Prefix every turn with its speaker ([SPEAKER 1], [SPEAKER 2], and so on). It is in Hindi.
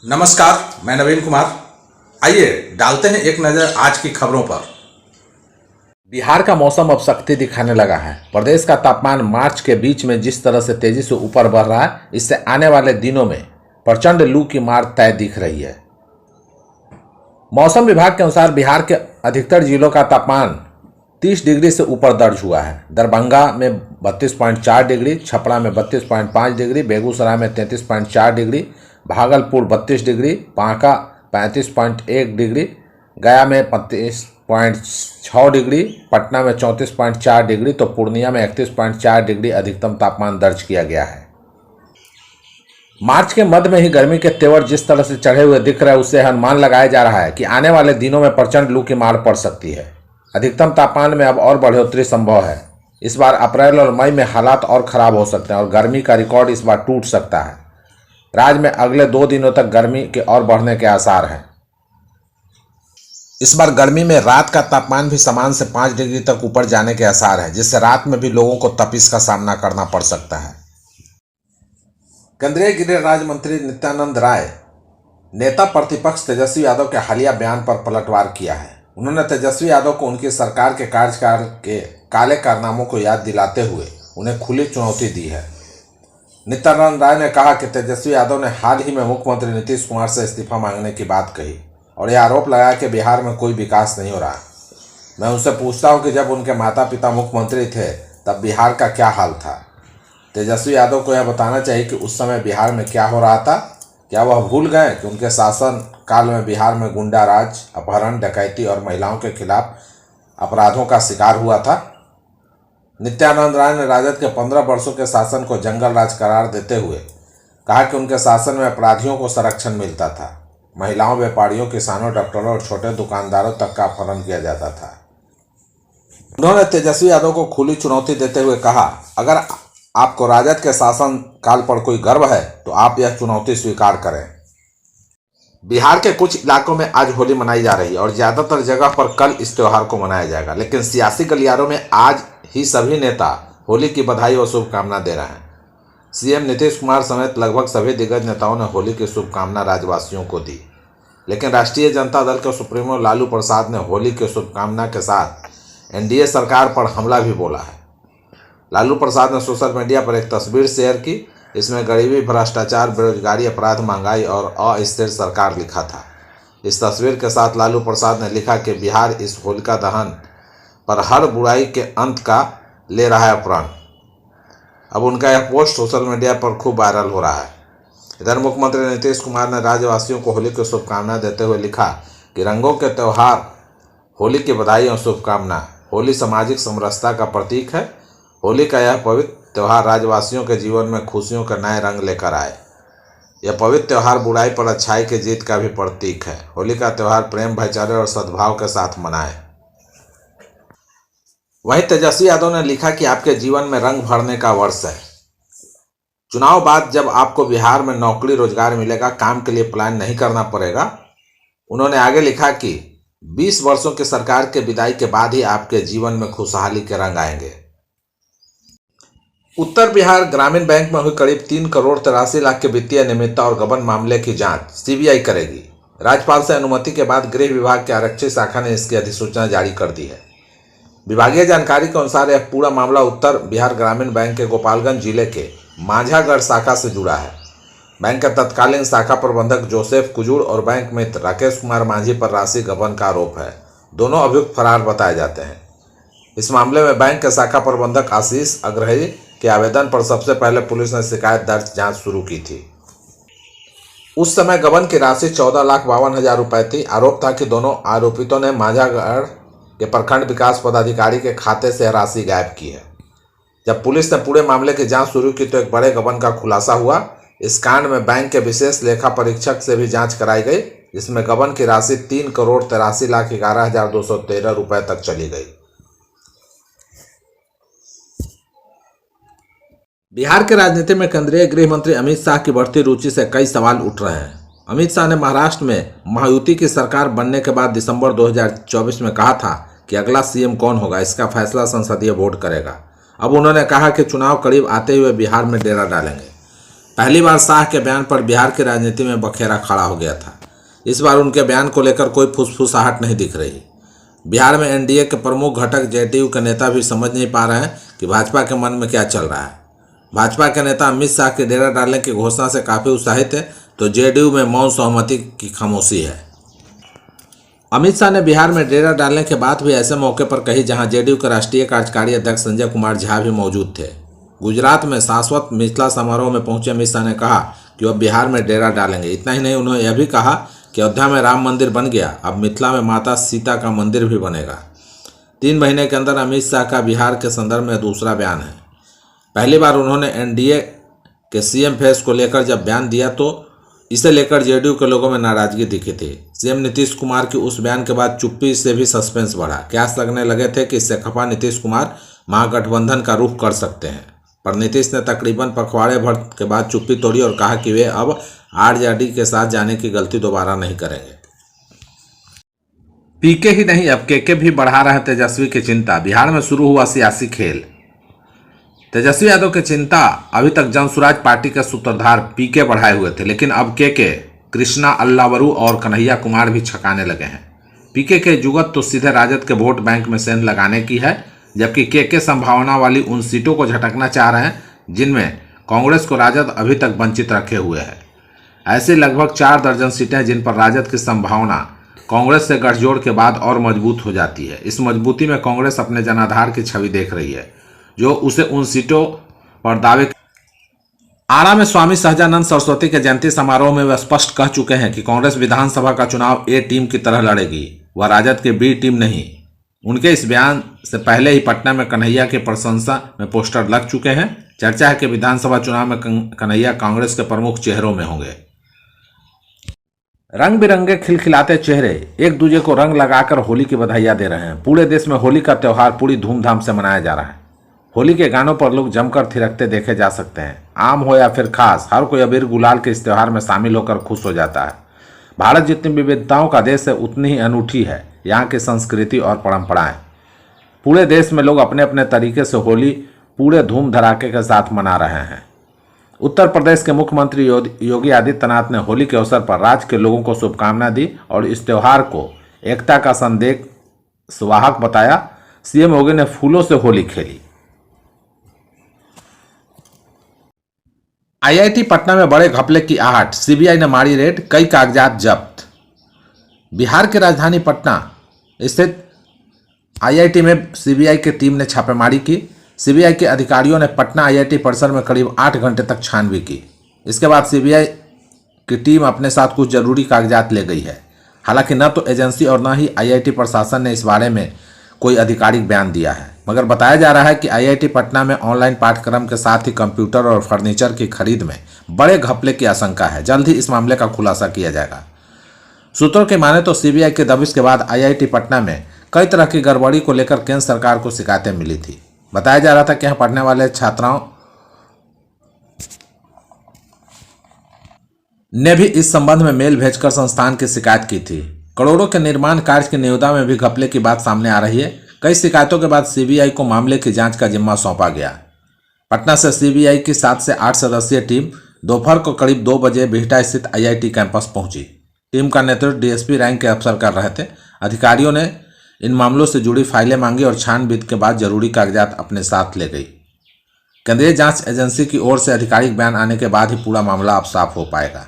[SPEAKER 1] नमस्कार, मैं नवीन कुमार। आइए डालते हैं एक नज़र आज की खबरों पर।
[SPEAKER 2] बिहार का मौसम अब सख्ती दिखाने लगा है। प्रदेश का तापमान मार्च के बीच में जिस तरह से तेजी से ऊपर बढ़ रहा है, इससे आने वाले दिनों में प्रचंड लू की मार तय दिख रही है। मौसम विभाग के अनुसार बिहार के अधिकतर जिलों का तापमान 30 डिग्री से ऊपर दर्ज हुआ है। दरभंगा में 32.4 डिग्री, छपरा में 32.5 डिग्री, बेगूसराय में 33.4 degree, Bhagalpur 32 degree, Banka 35.1 degree, गया में 35.6 डिग्री, पटना में 34.4 डिग्री तो पूर्णिया में 31.4 डिग्री अधिकतम तापमान दर्ज किया गया है। मार्च के मध्य में ही गर्मी के तेवर जिस तरह से चढ़े हुए दिख रहे हैं, उससे अनुमान लगाया जा रहा है कि आने वाले दिनों में प्रचंड लू की मार पड़ सकती है। अधिकतम तापमान में अब और बढ़ोतरी संभव है। इस बार अप्रैल और मई में हालात और खराब हो सकते हैं और गर्मी का रिकॉर्ड इस बार टूट सकता है। राज्य में अगले 2 दिनों तक गर्मी के और बढ़ने के आसार हैं। इस बार गर्मी में रात का तापमान भी सामान्य से 5 डिग्री तक ऊपर जाने के आसार है, जिससे रात में भी लोगों को तपिश का सामना करना पड़ सकता है। केंद्रीय गृह राज्य मंत्री नित्यानंद राय नेता प्रतिपक्ष तेजस्वी यादव के हालिया बयान पर पलटवार किया है। उन्होंने तेजस्वी यादव को उनकी सरकार के कार्यकाल के काले कारनामों को याद दिलाते हुए उन्हें खुली चुनौती दी है। नित्यानंद राय ने कहा कि तेजस्वी यादव ने हाल ही में मुख्यमंत्री नीतीश कुमार से इस्तीफा मांगने की बात कही और यह आरोप लगाया कि बिहार में कोई विकास नहीं हो रहा। मैं उनसे पूछता हूं कि जब उनके माता पिता मुख्यमंत्री थे तब बिहार का क्या हाल था। तेजस्वी यादव को यह बताना चाहिए कि उस समय बिहार में क्या हो रहा था। क्या वह भूल गए कि उनके शासन काल में बिहार में गुंडा राज, अपहरण, डकैती और महिलाओं के खिलाफ अपराधों का शिकार हुआ था। नित्यानंद राय ने राजद के 15 वर्षों के शासन को जंगल राज करार देते हुए कहा कि उनके शासन में अपराधियों को संरक्षण मिलता था। महिलाओं, व्यापारियों, किसानों, डॉक्टरों और छोटे दुकानदारों तक का अपहरण किया जाता था। उन्होंने तेजस्वी यादव को खुली चुनौती देते हुए कहा, अगर आपको राजद के शासन काल पर कोई गर्व है तो आप यह चुनौती स्वीकार करें। बिहार के कुछ इलाकों में आज होली मनाई जा रही है और ज्यादातर जगह पर कल इस त्योहार को मनाया जाएगा, लेकिन सियासी गलियारों में आज ही सभी नेता होली की बधाई और शुभकामना दे रहे हैं। सीएम नीतीश कुमार समेत लगभग सभी दिग्गज नेताओं ने होली की शुभकामना राज्यवासियों को दी, लेकिन राष्ट्रीय जनता दल के सुप्रीमो लालू प्रसाद ने होली की शुभकामना के साथ एनडीए सरकार पर हमला भी बोला है। लालू प्रसाद ने सोशल मीडिया पर एक तस्वीर शेयर की। इसमें गरीबी, भ्रष्टाचार, बेरोजगारी, अपराध, महंगाई और अस्थिर सरकार लिखा था। इस तस्वीर के साथ लालू प्रसाद ने लिखा कि बिहार इस होलिका दहन पर हर बुराई के अंत का ले रहा है प्रण। अब उनका यह पोस्ट सोशल मीडिया पर खूब वायरल हो रहा है। इधर मुख्यमंत्री नीतीश कुमार ने राज्यवासियों को होली की शुभकामनाएं देते हुए लिखा कि रंगों के त्यौहार होली की बधाई और शुभकामना। होली सामाजिक समरसता का प्रतीक है। होली का यह पवित्र त्यौहार राज्यवासियों के जीवन में खुशियों के नए रंग लेकर आए। यह पवित्र त्यौहार बुराई पर अच्छाई की जीत का भी प्रतीक है। होली का त्यौहार प्रेम, भाईचारे और सद्भाव के साथ मनाएं। वहीं तेजस्वी यादव ने लिखा कि आपके जीवन में रंग भरने का वर्ष है। चुनाव बाद जब आपको बिहार में नौकरी रोजगार मिलेगा, काम के लिए प्लान नहीं करना पड़ेगा। उन्होंने आगे लिखा कि 20 वर्षों की सरकार के विदाई के बाद ही आपके जीवन में खुशहाली के रंग आएंगे। उत्तर बिहार ग्रामीण बैंक में हुई करीब 3 करोड़ 83 लाख के वित्तीय अनियमितता और गबन मामले की जांच सीबीआई करेगी। राज्यपाल से अनुमति के बाद गृह विभाग के आरक्षी शाखा ने इसकी अधिसूचना जारी कर दी है। विभागीय जानकारी के अनुसार यह पूरा मामला उत्तर बिहार ग्रामीण बैंक के गोपालगंज जिले के माझागढ़ शाखा से जुड़ा है। बैंक के तत्कालीन शाखा प्रबंधक जोसेफ कुजूर और बैंक मित्र राकेश कुमार मांझी पर राशि गबन का आरोप है। दोनों अभियुक्त फरार बताए जाते हैं। इस मामले में बैंक के शाखा प्रबंधक आशीष अग्रही के आवेदन पर सबसे पहले पुलिस ने शिकायत दर्ज जांच शुरू की थी। उस समय गबन की राशि 14,52,000 रुपए थी। आरोप था कि दोनों आरोपितों ने माझागढ़ के प्रखंड विकास पदाधिकारी के खाते से राशि गायब की है। जब पुलिस ने पूरे मामले की जांच शुरू की तो एक बड़े गबन का खुलासा हुआ। इस कांड में बैंक के विशेष लेखा परीक्षक से भी जांच कराई गई, जिसमें गबन की राशि 3 करोड़ 83,11,213 रुपए तक चली गई। बिहार के राजनीति में केंद्रीय गृह मंत्री अमित शाह की बढ़ती रुचि से कई सवाल उठ रहे हैं। अमित शाह ने महाराष्ट्र में महायुति की सरकार बनने के बाद दिसंबर 2024 में कहा था कि अगला सीएम कौन होगा, इसका फैसला संसदीय बोर्ड करेगा। अब उन्होंने कहा कि चुनाव करीब आते हुए बिहार में डेरा डालेंगे पहली बार शाह के बयान पर बिहार की राजनीति में बखेरा खड़ा हो गया था। इस बार उनके बयान को लेकर कोई फुसफुसाहट नहीं दिख रही। बिहार में एनडीए के प्रमुख घटक जेडीयू के नेता भी समझ नहीं पा रहे हैं कि भाजपा के मन में क्या चल रहा है। भाजपा के नेता अमित शाह के डेरा डालने की घोषणा से काफ़ी उत्साहित है, तो जेडीयू में मौन सहमति की खामोशी है। अमित शाह ने बिहार में डेरा डालने के बाद भी ऐसे मौके पर कही जहां जेडीयू के राष्ट्रीय कार्यकारी अध्यक्ष संजय कुमार झा भी मौजूद थे। गुजरात में शाश्वत मिथिला समारोह में पहुंचे अमित शाह ने कहा कि वह बिहार में डेरा डालेंगे। इतना ही नहीं, उन्होंने यह भी कहा कि अयोध्या में राम मंदिर बन गया, अब मिथिला में माता सीता का मंदिर भी बनेगा। 3 महीने के अंदर अमित शाह का बिहार के संदर्भ में दूसरा बयान है। पहली बार उन्होंने एनडीए के सीएम फेस को लेकर जब बयान दिया तो इसे लेकर जेडीयू के लोगों में नाराजगी दिखी थी। सीएम नीतीश कुमार की उस बयान के बाद चुप्पी से भी सस्पेंस बढ़ा। कयास लगने लगे थे कि इससे खफा नीतीश कुमार महागठबंधन का रुख कर सकते हैं, पर नीतीश ने तकरीबन पखवाड़े भर के बाद चुप्पी तोड़ी और कहा कि वे अब आरजेडी के साथ जाने की गलती दोबारा नहीं करेंगे। पीके ही नहीं, अब केके भी बढ़ा रहे तेजस्वी की चिंता। बिहार में शुरू हुआ सियासी खेल। तेजस्वी यादव की चिंता अभी तक जनसुराज पार्टी के सूत्रधार पीके बढ़ाए हुए थे, लेकिन अब केके, कृष्णा अल्लावरू और कन्हैया कुमार भी छकाने लगे हैं। पीके के जुगत तो सीधे राजद के वोट बैंक में सेंध लगाने की है, जबकि केके संभावना वाली उन सीटों को झटकना चाह रहे हैं जिनमें कांग्रेस को राजद अभी तक वंचित रखे हुए है। ऐसी लगभग 4 दर्जन सीटें जिन पर राजद की संभावना कांग्रेस से गठजोड़ के बाद और मजबूत हो जाती है। इस मजबूती में कांग्रेस अपने जनाधार की छवि देख रही है, जो उसे उन सीटों पर दावे। आरा में स्वामी सहजानंद सरस्वती के जयंती समारोह में वे स्पष्ट कह चुके हैं कि कांग्रेस विधानसभा का चुनाव ए टीम की तरह लड़ेगी, वह राजद की बी टीम नहीं। उनके इस बयान से पहले ही पटना में कन्हैया की प्रशंसा में पोस्टर लग चुके हैं। चर्चा है कि विधानसभा चुनाव में कन्हैया कांग्रेस के प्रमुख चेहरों में होंगे। रंग बिरंगे खिलखिलाते चेहरे एक दूसरे को रंग लगाकर होली की बधाइयां दे रहे हैं। पूरे देश में होली का त्यौहार पूरी धूमधाम से मनाया जा रहा है। होली के गानों पर लोग जमकर थिरकते देखे जा सकते हैं। आम हो या फिर खास, हर कोई अबीर गुलाल के इस त्यौहार में शामिल होकर खुश हो जाता है। भारत जितनी विविधताओं का देश है, उतनी ही अनूठी है यहाँ की संस्कृति और परंपराएं। पूरे देश में लोग अपने अपने तरीके से होली पूरे धूम धड़ाके के साथ मना रहे हैं। उत्तर प्रदेश के मुख्यमंत्री योगी आदित्यनाथ ने होली के अवसर पर राज्य के लोगों को शुभकामनाएं दी और इस त्यौहार को एकता का संदेश वाहक बताया। सीएम योगी ने फूलों से होली खेली। आईआईटी पटना में बड़े घपले की आहट, सीबीआई ने मारी रेड, कई कागजात जब्त। बिहार की राजधानी पटना स्थित आईआईटी में सीबीआई की टीम ने छापेमारी की। सीबीआई के अधिकारियों ने पटना आईआईटी परिसर में करीब 8 घंटे तक छानबीन की। इसके बाद सीबीआई की टीम अपने साथ कुछ जरूरी कागजात ले गई है। हालांकि न तो एजेंसी और न ही आईआईटी प्रशासन ने इस बारे में कोई आधिकारिक बयान दिया है, मगर बताया जा रहा है कि आईआईटी पटना में ऑनलाइन पाठ्यक्रम के साथ ही कंप्यूटर और फर्नीचर की खरीद में बड़े घपले की आशंका है। जल्द ही इस मामले का खुलासा किया जाएगा। सूत्रों के माने तो सीबीआई के दबिश के बाद आईआईटी पटना में कई तरह की गड़बड़ी को लेकर केंद्र सरकार को शिकायतें मिली थी। बताया जा रहा था कि यहाँ पढ़ने वाले छात्राओं ने भी इस संबंध में मेल भेजकर संस्थान की शिकायत की थी। करोड़ों के निर्माण कार्य की निविदा में भी घपले की बात सामने आ रही है। कई शिकायतों के बाद सीबीआई को मामले की जांच का जिम्मा सौंपा गया। पटना से सीबीआई की 7 से 8 सदस्यीय टीम दोपहर को करीब 2 बजे बिहटा स्थित आईआईटी कैंपस पहुंची। टीम का नेतृत्व डीएसपी रैंक के अफसर कर रहे थे। अधिकारियों ने इन मामलों से जुड़ी फाइलें मांगी और छानबीन के बाद जरूरी कागजात अपने साथ ले गई। केंद्रीय जांच एजेंसी की ओर से आधिकारिक बयान आने के बाद ही पूरा मामला अब साफ हो पाएगा।